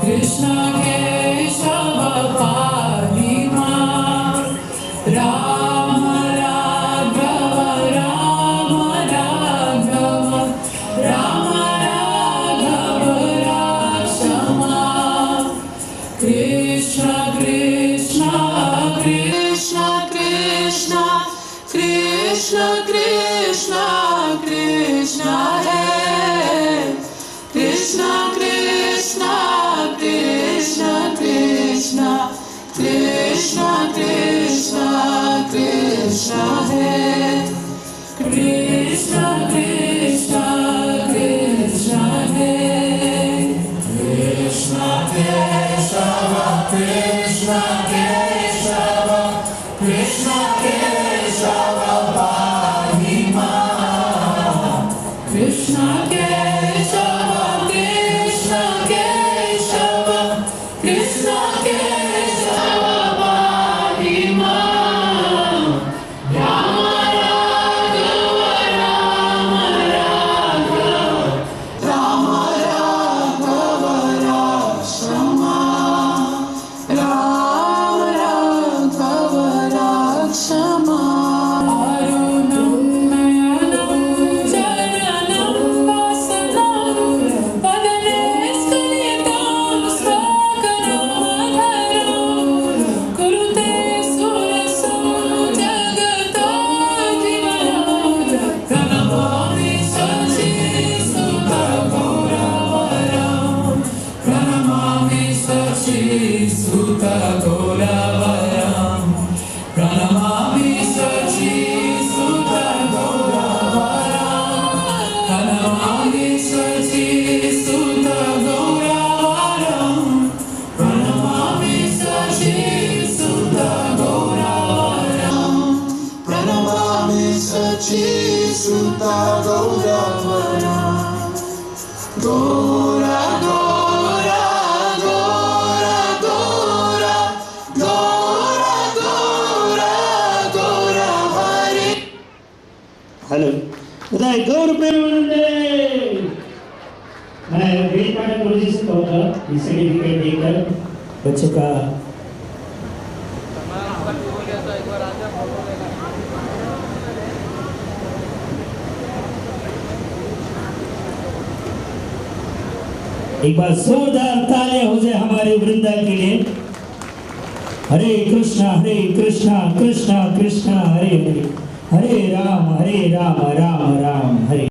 कृष्ण केशव पाहि मां राम राघव राम राघव राम राघव रक्ष मां कृष्ण कृष्ण कृष्ण कृष्ण कृष्ण कृष्ण कृष्ण है कृष्ण कृष्ण कृष्ण कृष्ण कृष्ण कृष्ण कृष्ण है कृष्ण कृष्ण कृष्ण है कृष्ण केशव कृष्ण केशव कृष्ण केशव पाहि मां कृष्ण केशव कृष्ण केशव कृष्ण केशव पाहि मां राम राघव राम राघव राम राघव रक्ष मां राम राघव रक्ष मां अरुणं नयनं चरणं वसनं वदने स्फुरितं स्वकरुणाधरं कुरुते सुरसं जगताधिपं प्रणमामि शचीसुतगौरवरं प्रणमामि शचीसुतगौरवरं प्रणमामि शचीसुतगौरवरं प्रणमामि शचीसुतगौरवरं प्रणमामि शचीसुतगौरवरं प्रणमामि शचीसुतगौरवरं गौर गौर गौर गौर गौर गौर गौर हरि हेलो बताए गौर प्रेमानंदे मैं वेद पाठक गुरुजी से कहूँगा ये सर्टिफिकेट देकर बच्चों का एक बार जोरदार तालियां हो जाए हमारे वृंदा के लिए। हरे कृष्णा कृष्णा कृष्णा हरे हरे हरे राम राम राम हरे।